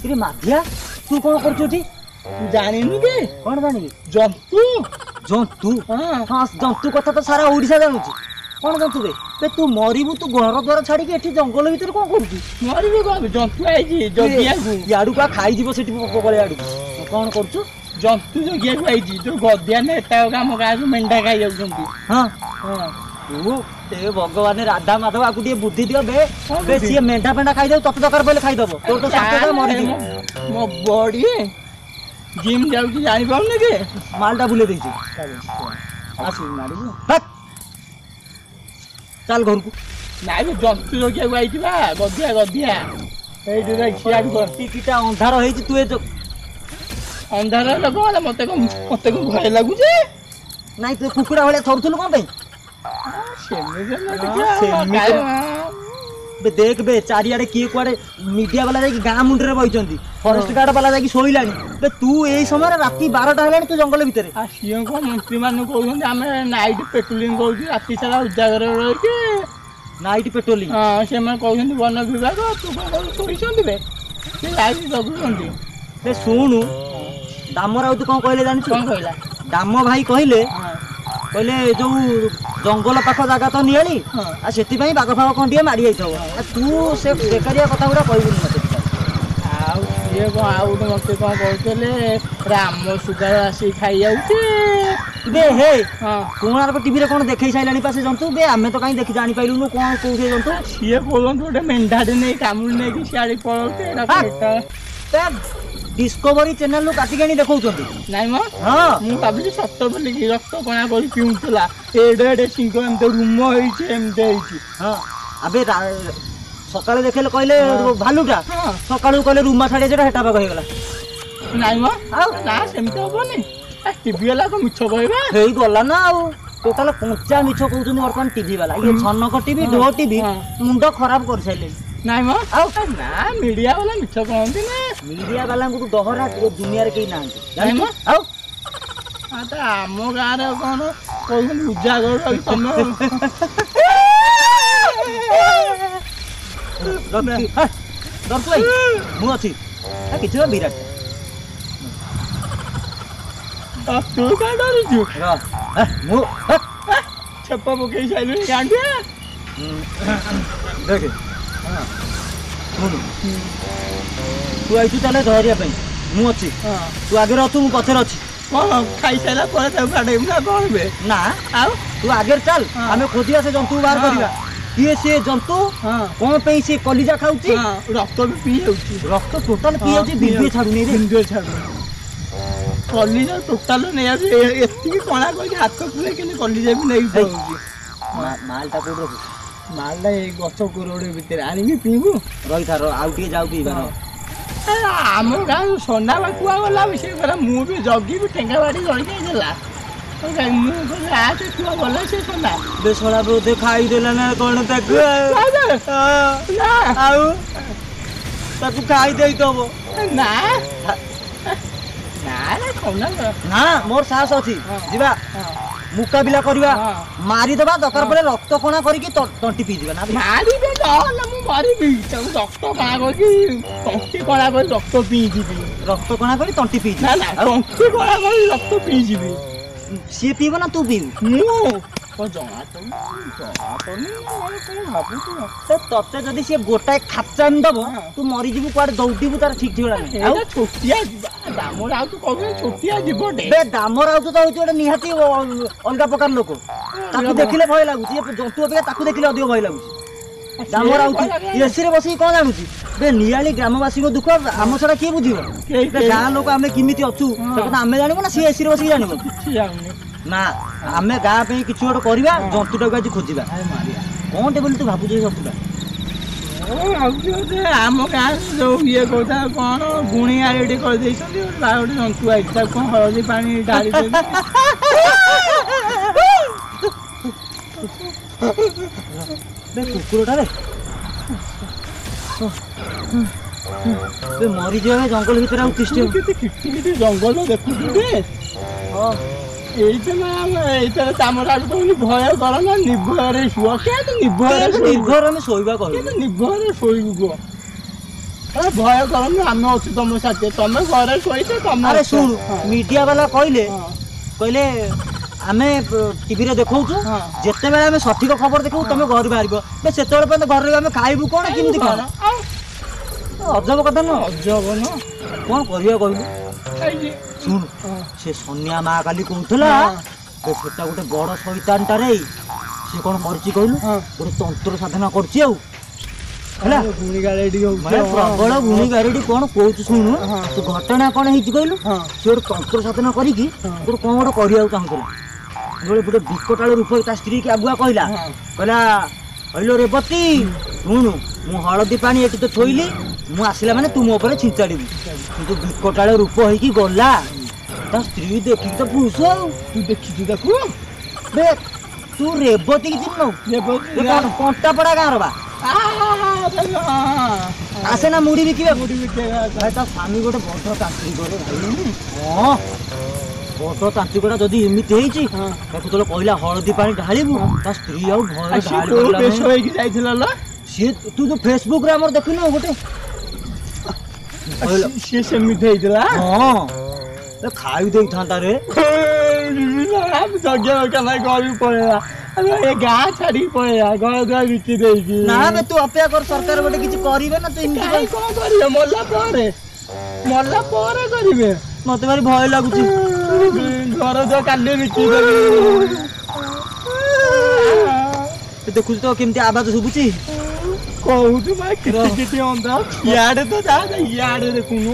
इरे माधिया तू कौन करछुटी जानिनु के कौन जानिबे जंतु जंतु हाँ हाँ जंतु कथा तो सारा ओडिशा जानुची कौन जंतु बे तू मरिबु तू घर द्वार छाड़ी के एठी जंगल भीतर कौन करूची मरिबे बाबू जंतु आइजी जगिया को याडू का खाई जीवो सेठी पकड़े याडू कौन करछु जंतु जगिया को आइजी तो गद्या ने एटा काम का मेंढा खाई जाउछंती हां हां तू ते भगवान राधा माधव आकु टे बुद्धि दियो बे सी मेंढा पेंढा खाई दउ तत दरकार पहिले खाई दबो तो साथे मरि जीवो मो बॉडी जिम जाउची जानि पाउने के मालटा बुले देछि आसु मारिबो हट चल घर को नाइ जंतु जगिया को आइतिबा गद्या गद्या एई दुरा छियाड को टिकिटा अंधार हेछि तू ए अंधार लगो मते को भय लागु जे नाइ तू कुकुड़ा भले थरथुल कोन पे बे देख बे चारियाडे किए कुआडे मीडिया वाला जाई गां मुंडरे बइचंती फॉरेस्ट गार्ड वाला जाई सोइलानी बे तू एई समय राती 12टा हेलानी तू जंगल भीतर आ सियो को मंत्री मानु कहउछन आमे नाइट पेट्रोलिंग करछी राती सारा उजागर रहि के नाइट पेट्रोलिंग हां से मैं कहउछन वन विभाग तू कोन करिसंती बे से लाइट जगुछंती बे सुनु दामर आउ तू कोन कहले जानि कोन कहला दाम भाई कहले कहले जो जंगल पाख जागा तो नियाली आ सेति पई बाग फाग कोन दिए मारी जाइथबो तू से बेकारिया कथा गुडा कहबुनी मते आउ ये को आउ तो मते कोन कहतले राम सुगार आसी खाई जाउछे बे हे हां कोनार पे टीवी रे कोन देखै साइलानी पासे जंतु बे हमें तो काई देखि जानि पाइलुनु कोन कोसे जंतु ये कोलन तो मेंढा दे नै कामुल नै कि साड़ी पळते ना पेटा ते डिस्कवरी चैनल लो काटी गानी देखौचंती नाइ म हां मु भाबिली सत्य बोली कि रक्त कणा करी पिउतला एडे एडे सिंह एमते रूम होइछे एमते होइछी हां अबे सकाळे देखले कहले भालुटा सकाळू कहले रूमा छाडी जेटा हेटा बाग हेगला नाइ म आ ना सेमते होबनी टीवी वाला को मिछ कहबा हेई गला ना आउ टोटल पंचा मिछ कहउचनी वर्तमान टीवी वाला ये छनक टीवी डो टीवी मुंडो खराब कर साइले नाइ म आ ना मीडिया वाला मिछ कहंती ना मीडिया वाला को डहरा दुनिया रे केही नांती नाइ म आउ आ त आमो गां रे कोन कहउन उजागर तमे दर्शक मु अछि आ किछ विराट तू का डरी छु मु छप्पा पके साइले गांडिया देख सुन तू आइछु ताले धरिया पई मु अछि तू आगे रहतु मु पछे अछि कोन खाई साइला पर त काटे ना कोन बे ना आउ तू आगे चल हमें खोजिया से जंतु बाहर करिवा ये से जंतु कोन पे से कलिजा खाउची रक्त भी पी जाउची रक्त टोटल पी जाउची बिंदु छाडु नै रे बिंदु छाडु कलिजा टोटल नै आ एत्ती कोना कोइ हाथ पुले केने कलिजा भी नै पाउची मालटा कोड रखु मालटा ए गछ कोरोडे भीतर आनी पीबू रही थारो आउ के जाउ पीबार आम गाँ सोना बाकुआ गला विषय कर मु भी जगी भी ठेंगा बाड़ी जड़ी जाइला मु आसे छुआ गला से सोना बेसोला बोधे खाई देला ना कोन तक आउ ताकू खाई देई तबो ना ना ना कोना ना मोर साहस अछि जीवा मुकाबिला करिवा मारी देबा दरकार पड़े रक्त कोना करी की टंटी पी दिबा ना मारी दे ना मु मारी भी रक्त कोना करी टंटी कोना करी रक्त पी जीबी रक्त कोना करी टंटी पी ना ना टंटी कोना करी रक्त पी जीबी सी पीबो ना तू पीबू मु को जमा तो नहीं भाबू तो तते जदी से गोटाए खाचान दबो तू मरी जीबू कुआडे दौडीबू तार ठीक ठिकड़ा नै आ छोटिया दामर आउ तू कहबे छोटिया जीवटे बे दामर आउ तो होती ओडे निहाती अलगा प्रकार लोक ताकू देखिले भय लागुची ये जंतु अपेक्षा ताकू देखिले अधिक भय लागुची दामर आउ एसी रे बसी कोन जानुची बे नियाली ग्रामवासी को दुख आम छडा के बुझिबो बे गां लोक आमे किमिति अछु सेटा आमे जानिबो ना सी एसी रे बसी जानिबो किछि जानि ना आमे गां पे किछु ओड करबा जंतुटा को आज खोजिबा कोन टे बोली तू भाबु जे जंतुटा आम गाँ जो ये कौता कौन गुणिया रेडी कर गोटे जंतु आई कौन हलदी पानी ढाली कुकुरटा रे मरी जाए जंगल भीतर आउ तिष्ठे जंगल देखु ଏଇଥର ତାମର ଆଡୁ କହୁନି ଭୟ କର ନା ନିର୍ଭୟରେ ଶୁଅ କେମିତି ନିର୍ଭୟରେ ନିର୍ଭର ଆମେ ଶୋଇବା କହିବୁ କେମିତି ନିର୍ଭୟରେ ଶୋଇବୁ କୁହ ଭୟ କରନି ଆମେ ଅଛୁ ତମ ସାଥେ ତମେ ଘରେ ଶୋଇଛ ତମେ ଆରେ ଅଛ। ଶୁଣୁ ହଁ। ମିଡିଆ ବାଲା କହିଲେ ହଁ। କହିଲେ ଆମେ ଟିଭିରେ ଦେଖଉଛୁ ହଁ। ଯେତେବେଳେ ଆମେ ସଠିକ ଖବର ଦେଖାଉ ତମେ ଘରୁ ବାହାରିବ ସେତେବେଳେ ପର୍ଯ୍ୟନ୍ତ ଘରେ ରହିବ ଆମେ ଖାଇବୁ କଣ କେମିତି କଣ ଆଉ ଅଜବ କଥା ନୁହଁ ଅଜବ ନୁହଁ କଣ କରିବା କହିଲୁ ଖାଇଛି ଶୁଣୁ ସେ ସନିଆ ମା କାଲି କହୁଥିଲା ସେଟା ଗୋଟେ ବଡ ଶୈତାନଟାରେ ସେ କଣ କରିଛି କହିଲୁ ହଁ। ଗୋଟେ ତନ୍ତ୍ର ସାଧନା କରୁଛି ଆଉ ହେଲା ଗୁଣି ଗାଳି ଟିକେ ମାନେ ପ୍ରବଳ ଗୁଣି ଗାରେଡି କଣ କହୁଛୁ ଶୁଣୁ ହଁ। ସେ ଘଟଣା କଣ ହେଇଛି କହିଲୁ ହଁ। ସେ ଗୋଟେ ତନ୍ତ୍ର ସାଧନା କରିକି ଗୋଟେ କଣ ଗୋଟେ କରିବାକୁ ଚାହୁଁଥିଲା ଗୋଟେ ବିକଟାଳ ରୂପରେ ତା ସ୍ତ୍ରୀ କି ଆଗୁଆ କହିଲା କହିଲା ରେବତୀ ଶୁଣୁ ମୁଁ ହଳଦୀ ପାଣି ଏଠି ତ ଥୋଇଲି ମୁଁ ଆସିଲା ମାନେ ତୁ ମୋ ଉପରେ ଛିଞ୍ଚାଡ଼ିବୁ କିନ୍ତୁ ବିକଟାଳ ରୂପ ହେଇକି ଗଲା ତା ସ୍ତ୍ରୀ ଦେଖିକି ତ ଫୁସ ଆଉ ତୁ ଦେଖିଛୁ ତାକୁ ବେ ତୁ ରେବତୀ କି ଚିହ୍ନୁ କଣ୍ଟା ପଡା ଗାଁର ବା ଆସେ ନା ମୁଢି ବିକିବା ଭାଇ ତା ସ୍ୱାମୀ ଗୋଟେ ବଡ ତାନ୍ତ୍ରିକ ଭାଇ ହଁ ବଡ ତାନ୍ତ୍ରିକଟା ଯଦି ଏମିତି ହେଇଛି ତାକୁ ତୋର କହିଲା ହଳଦୀ ପାଣି ଢାଳିବୁ ତା ସ୍ତ୍ରୀ ଆଉ ଭୟ ହେଇକି ଯାଇଥିଲା ସିଏ ତୁ ଯୋଉ ଫେସବୁକ ରେ ଆମର ଦେଖିନୁ ଗୋଟେ ସିଏ ସେମିତି ହେଇଥିଲା ହଁ ଖାଇ ଦେଇଥାନ୍ତା ରେ ଜଗିବା ଦରକାର ନାହିଁ ଘରକୁ ପଳେଇବା ଏ ଗାଁ ଛାଡିକି ପଳେଇବା ଘର ଦ୍ୱାର ବିକି ଦେଇକି ନା ବେ ତୁ ଅପେକ୍ଷା କର ସରକାର ଗୋଟେ କିଛି କରିବେ ନା ତୁ ଏମିତି କଣ କରିବେ ମଲା ପରେ କରିବେ ମତେ ଭାରି ଭୟ ଲାଗୁଛି ଘର ଦ୍ୱାର କାଲି ବିକି ଦେଖୁଛୁ ତ କେମିତି ଆବାଜ ଶୁଭୁଛି କହୁଛୁ ଭାଇ କିଛି ଅନ୍ଧା ଇଆଡେ ତ ଯା ଇଆଡେ ଦେଖୁନୁ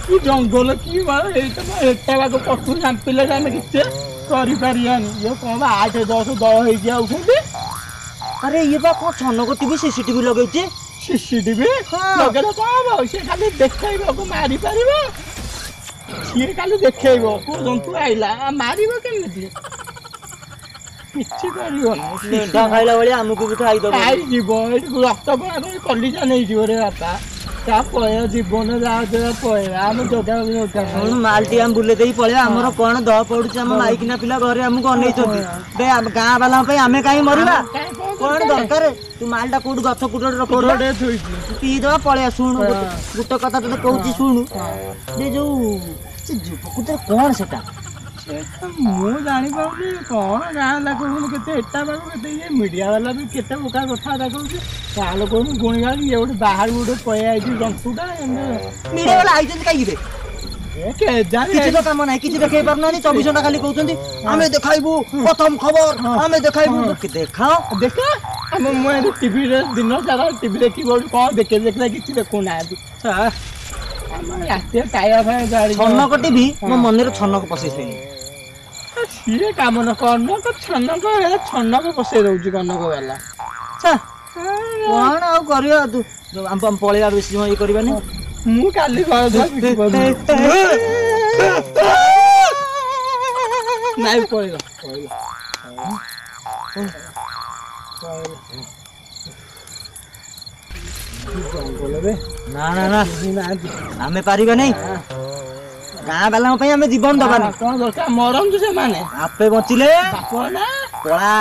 କି ଜଙ୍ଗଲ କି ଏଟା ବାଗ ପଶୁ ଚାମ୍ପିଲେ ଆମେ କିଛି କରିପାରିବାନି ଇଏ କଣ 8-10 ଦଳ ହେଇକି ଆଉଛନ୍ତି ଆରେ ଇଏ ବା କଣ ଛନକ ଟିଭି ସିସିଟିଭି ଲଗେଇଛି ସିସିଟିଭି ଲଗେଇଲେ କଣ ହବ ସିଏ ଖାଲି ଦେଖେଇବାକୁ ମାରିପାରିବ ସିଏ ଖାଲି ଦେଖେଇବ କୋଉ ଜନ୍ତୁ ଆଇଲା ମାରିବ କେମିତି କିଛି କରିବନି ମେଣ୍ଢା ଖାଇଲା ଭଳିଆ ଆମକୁ ବି ଖାଇଦବ ଖାଇଯିବ ଏଠି ରକ୍ତ କଲିଜା ନେଇଯିବ ରେ ବାପା ତା ପଳେଇବା ଜୀବନ ଯାହା ପଳେଇବା ଆମେ ଶୁଣୁ ମାଲଟି ଆମେ ବୁଲେଇ ଦେଇକି ପଳେଇବା ଆମର କଣ ଦହ ପଡୁଛି ଆମ ମାଇକିନା ପିଲା ଘରେ ଆମକୁ ଅନେଇଛନ୍ତି ବେ ଗାଁ ବାଲାଙ୍କ ପାଇଁ ଆମେ କାହିଁ ମରିବା କଣ ଦରକାର ତୁ ମାଲଟା କୋଉଠି ଗଛ କୋଉଠି ପିଇଦବା ପଳେଇବା ଶୁଣୁ ଗୋଟେ କଥା ତତେ କହୁଛି ଶୁଣୁ ଯୋଉ ପ୍ରକୃତରେ କଣ ସେଟା ମୁଁ ଜାଣିପାରୁଛି କଣ ଗାଁ ଲୋକଙ୍କୁ କେତେ ଏଟା ପାଖ କେତେ ଇଏ ମିଡିଆ ବାଲା ବି କେତେ ପ୍ରକାର କଥାବାର୍ତ୍ତା କରୁଛି ଗାଁ ଲୋକଙ୍କୁ ଗୁଣି ଗାଳି ଇଏ ଗୋଟେ ବାହାରୁ ଗୋଟେ ପଳେଇ ଆଇଛି ଜନ୍ତୁଟା ମିଡିଆ ବାଲା ଆଇଛନ୍ତି କାହିଁକି କିଛି ତ କାମ ନାହିଁ କିଛି ଦେଖେଇ ପାରୁନାହାନ୍ତି 24 ଘଣ୍ଟା ଖାଲି କହୁଛନ୍ତି ଆମେ ଦେଖାଇବୁ ପ୍ରଥମ ଖବର ଆମେ ଦେଖାଇବୁ ଦେଖାଅ ଦେଖା ଆମେ ମୁଁ ଏଠି ଟିଭିରେ ଦିନ ସାରା ଟିଭି ଦେଖିବି କଣ ଦେଖିଲା କିଛି ଦେଖୁନାହାନ୍ତି ରାତିରେ ଖାଇବା ପାଇଁ ଗାଡ଼ି ଛନକ ଟିଭି ମୋ ମନରେ ଛନକ ପଶେଇ ସାରିଲି ସିଏ କାମ ନ କନକ ଛନକ ପଶେଇ ଦଉଛି କନକ ବାଲା କଣ ଆଉ କରିବା ତୁ ପଳେଇବା ବେଶୀ ସମୟ ଇଏ କରିବାନି ମୁଁ କାଲି ନାଇଁ ପଳେଇବା ନା ନା ନା ଆମେ ପାରିବାନି ଗାଁ ବାଲାଙ୍କ ପାଇଁ ଆମେ ଜୀବନ ଦବାନି କଣ ଦରକାର ମରନ୍ତୁ ସେମାନେ ଆପେ ବଞ୍ଚିଲେ ପଳା